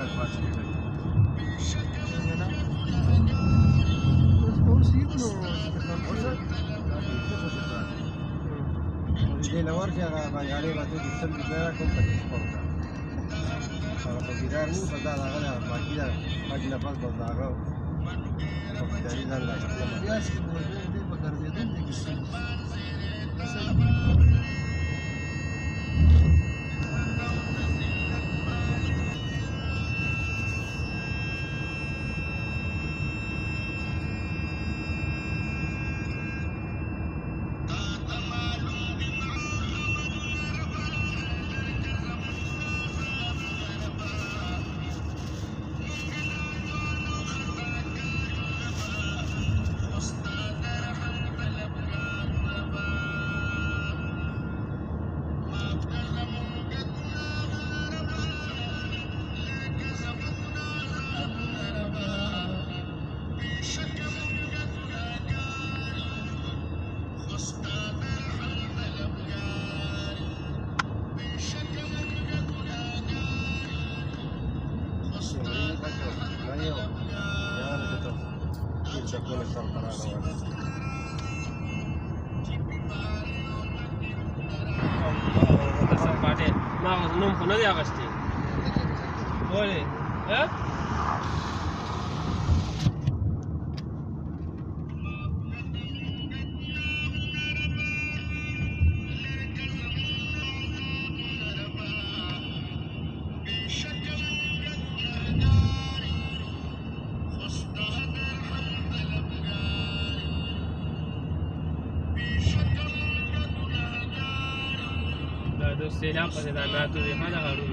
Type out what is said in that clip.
ګاډ پاتې کېږي دې له ورشي هغه بنګاړي به ته د سل روپۍ راکړم پکې شپه وکړه هغه څوکیدار نه په دا هغه باقي ده باقي نه پس به د هغه څوکیداري ځان راخلم په ګرځېدل دې کې ما نوم خو نه دی اخیستی ولې د سیلاب په ځای ناتو دی خانه غړو